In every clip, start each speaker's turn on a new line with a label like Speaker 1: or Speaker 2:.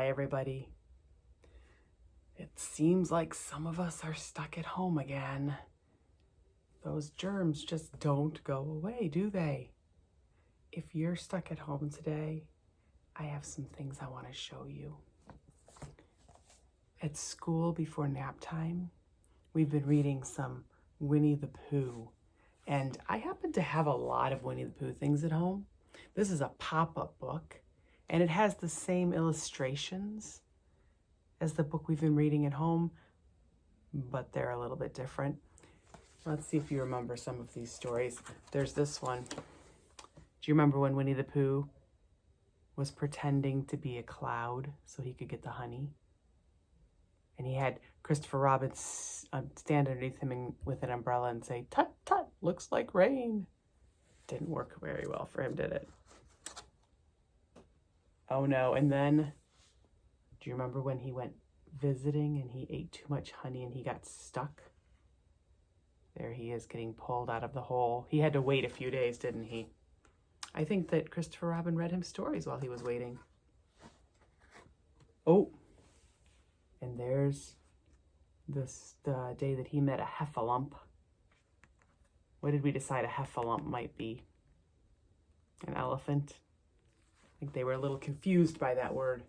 Speaker 1: Hi, everybody. It seems like some of us are stuck at home again. Those germs just don't go away, do they? If you're stuck at home today, I have some things I want to show you. At school before nap time, we've been reading some Winnie the Pooh, and I happen to have a lot of Winnie the Pooh things at home. This is a pop-up book, and it has the same illustrations as the book we've been reading at home, but they're a little bit different. Let's see if you remember some of these stories. There's this one. Do you remember when Winnie the Pooh was pretending to be a cloud so he could get the honey? And he had Christopher Robin stand underneath him with an umbrella and say, "Tut, tut, looks like rain." Didn't work very well for him, did it? Oh no, and then, do you remember when he went visiting and he ate too much honey and he got stuck? There he is getting pulled out of the hole. He had to wait a few days, didn't he? I think that Christopher Robin read him stories while he was waiting. Oh, and there's the day that he met a heffalump. What did we decide a heffalump might be? An elephant? I think they were a little confused by that word.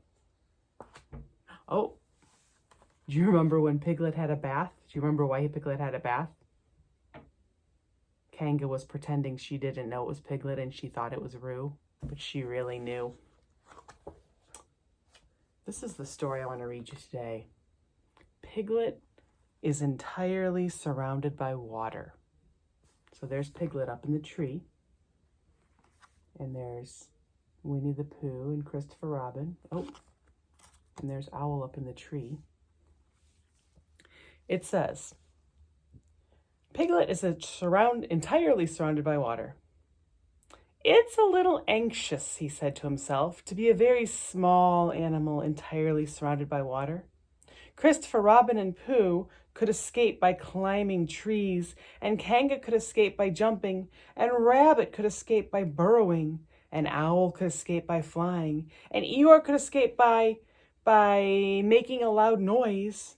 Speaker 1: Oh, do you remember when Piglet had a bath? Do you remember why Piglet had a bath? Kanga was pretending she didn't know it was Piglet and she thought it was Roo, but she really knew. This is the story I want to read you today. Piglet is entirely surrounded by water. So there's Piglet up in the tree, and there's Winnie the Pooh and Christopher Robin. Oh, and there's Owl up in the tree. It says, Piglet is entirely surrounded by water. It's a little anxious, he said to himself, to be a very small animal entirely surrounded by water. Christopher Robin and Pooh could escape by climbing trees, and Kanga could escape by jumping, and Rabbit could escape by burrowing, and Owl could escape by flying, and Eeyore could escape by making a loud noise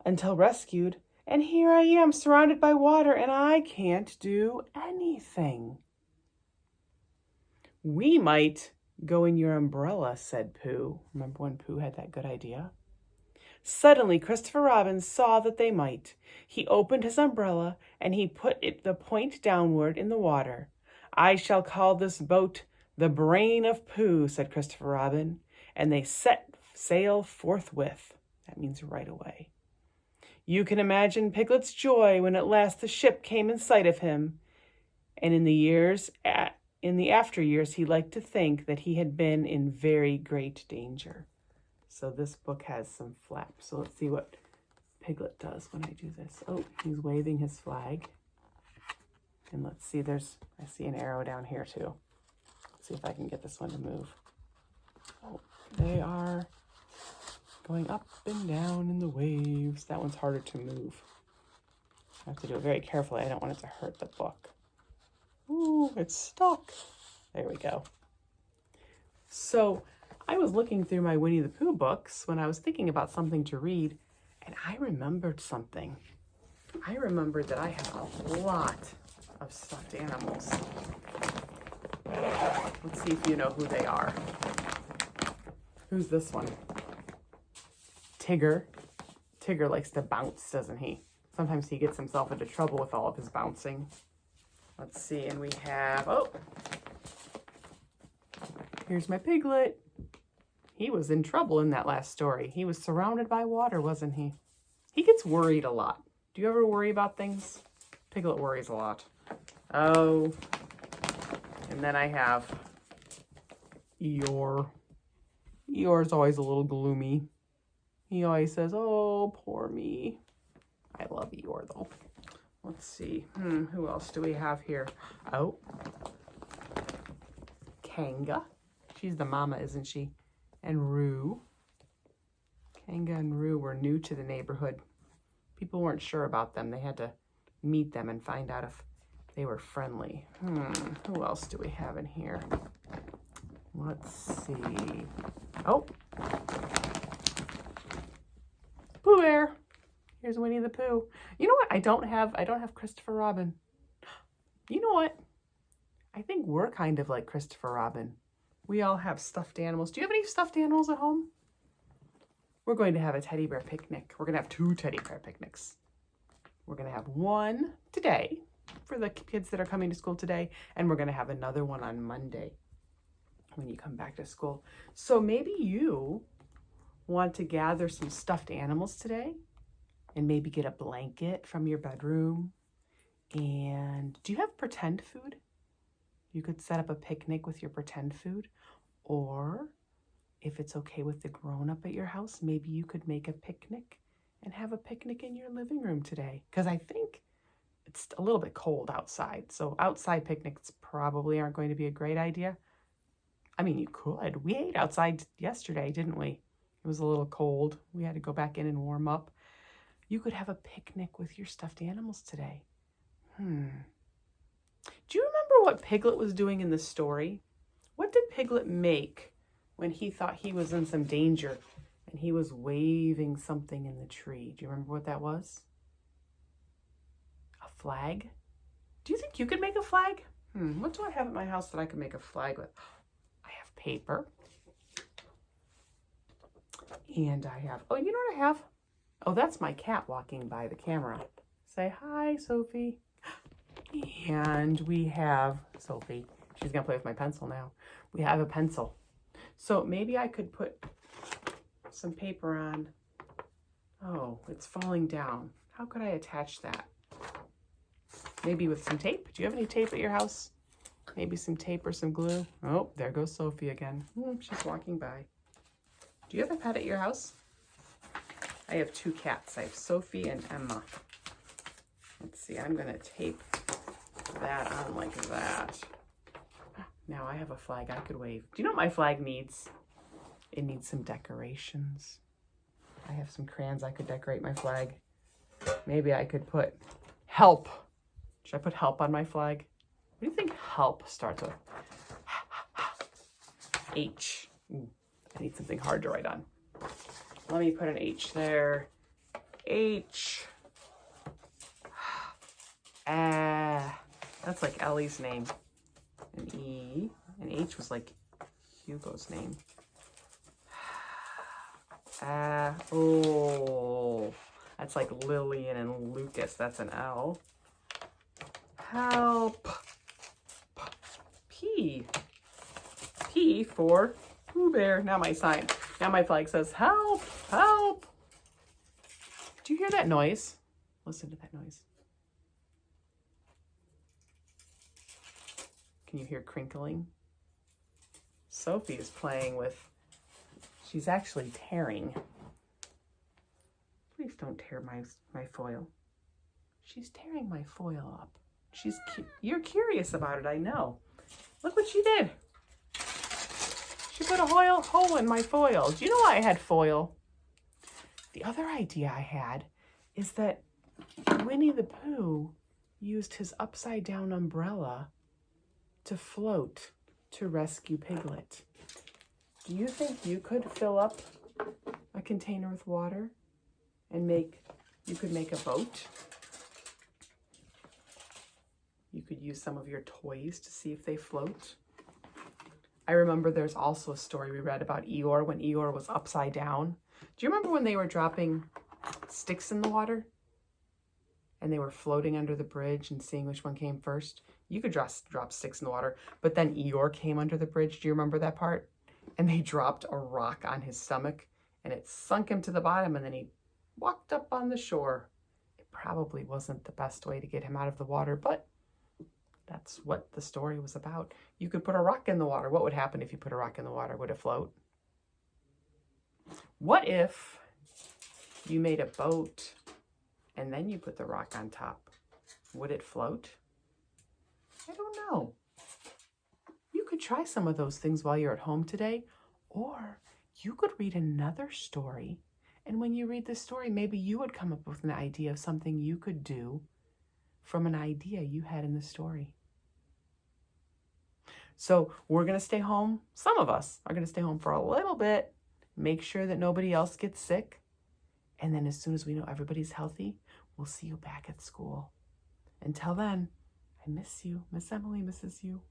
Speaker 1: until rescued. And here I am surrounded by water, and I can't do anything. We might go in your umbrella, said Pooh. Remember when Pooh had that good idea? Suddenly, Christopher Robin saw that they might. He opened his umbrella, and he put the point downward in the water. I shall call this boat the Brain of Pooh, said Christopher Robin, and they set sail forthwith. That means right away. You can imagine Piglet's joy when at last the ship came in sight of him. And in the after years, he liked to think that he had been in very great danger. So this book has some flaps. So let's see what Piglet does when I do this. Oh, he's waving his flag. And let's see, I see an arrow down here too. Let's see if I can get this one to move. Oh, they are going up and down in the waves. That one's harder to move. I have to do it very carefully. I don't want it to hurt the book. Ooh, it's stuck. There we go. So I was looking through my Winnie the Pooh books when I was thinking about something to read, and I remembered something. I remembered that I have a lot of stuffed animals. Let's see if you know who they are. Who's this one? Tigger. Tigger likes to bounce, doesn't he? Sometimes he gets himself into trouble with all of his bouncing. Let's see, and we have, oh, here's my Piglet. He was in trouble in that last story. He was surrounded by water, wasn't he? He gets worried a lot. Do you ever worry about things? Piglet worries a lot. Oh, and then I have Eeyore. Eeyore's always a little gloomy. He always says, oh, poor me. I love Eeyore, though. Let's see. Who else do we have here? Oh, Kanga. She's the mama, isn't she? And Roo. Kanga and Roo were new to the neighborhood. People weren't sure about them. They had to meet them and find out if they were friendly. Who else do we have in here? Let's see. Oh, Pooh Bear. Here's Winnie the Pooh. You know what? I don't have Christopher Robin. You know what? I think we're kind of like Christopher Robin. We all have stuffed animals. Do you have any stuffed animals at home? We're going to have a teddy bear picnic. We're going to have 2 teddy bear picnics. We're going to have one today for the kids that are coming to school today, and we're going to have another one on Monday when you come back to school. So maybe you want to gather some stuffed animals today and maybe get a blanket from your bedroom. And do you have pretend food? You could set up a picnic with your pretend food, or if it's okay with the grown-up at your house, maybe you could make a picnic and have a picnic in your living room today. Because I think it's a little bit cold outside. So outside picnics probably aren't going to be a great idea. I mean, you could. We ate outside yesterday, didn't we? It was a little cold. We had to go back in and warm up. You could have a picnic with your stuffed animals today. Do you remember what Piglet was doing in the story? What did Piglet make when he thought he was in some danger and he was waving something in the tree? Do you remember what that was? A flag? Do you think you could make a flag? What do I have at my house that I could make a flag with? I have paper. And I have, oh, you know what I have? Oh, that's my cat walking by the camera. Say hi, Sophie. And we have Sophie. She's going to play with my pencil now. We have a pencil. So maybe I could put some paper on. Oh, it's falling down. How could I attach that? Maybe with some tape. Do you have any tape at your house? Maybe some tape or some glue. Oh, there goes Sophie again. She's walking by. Do you have a pet at your house? I have 2 cats. I have Sophie and Emma. Let's see, I'm going to tape that on like that. Now I have a flag I could wave. Do you know what my flag needs? It needs some decorations. I have some crayons I could decorate my flag. Maybe I could put help. Should I put help on my flag? What do you think help starts with? H. I need something hard to write on. Let me put an H there. H. That's like Ellie's name. An E. And H was like Hugo's name. Oh. That's like Lillian and Lucas. That's an L. Help. P. P for Pooh Bear. Now my flag says help, help. Do you hear that noise? Listen to that noise. Can you hear crinkling? Sophie is playing with, she's actually tearing. Please don't tear my foil. She's tearing my foil up. You're curious about it, I know. Look what she did. She put a hole in my foil. Do you know why I had foil? The other idea I had is that Winnie the Pooh used his upside down umbrella to float to rescue Piglet. Do you think you could fill up a container with water and you could make a boat? You could use some of your toys to see if they float. I remember there's also a story we read about Eeyore when Eeyore was upside down. Do you remember when they were dropping sticks in the water? And they were floating under the bridge and seeing which one came first? You could drop sticks in the water, but then Eeyore came under the bridge. Do you remember that part? And they dropped a rock on his stomach and it sunk him to the bottom, and then he walked up on the shore. It probably wasn't the best way to get him out of the water, but that's what the story was about. You could put a rock in the water. What would happen if you put a rock in the water? Would it float? What if you made a boat and then you put the rock on top? Would it float? I don't know. You could try some of those things while you're at home today, or you could read another story. And when you read the story, maybe you would come up with an idea of something you could do from an idea you had in the story. So we're going to stay home. Some of us are going to stay home for a little bit. Make sure that nobody else gets sick. And then as soon as we know everybody's healthy, we'll see you back at school. Until then, I miss you. Miss Emily misses you.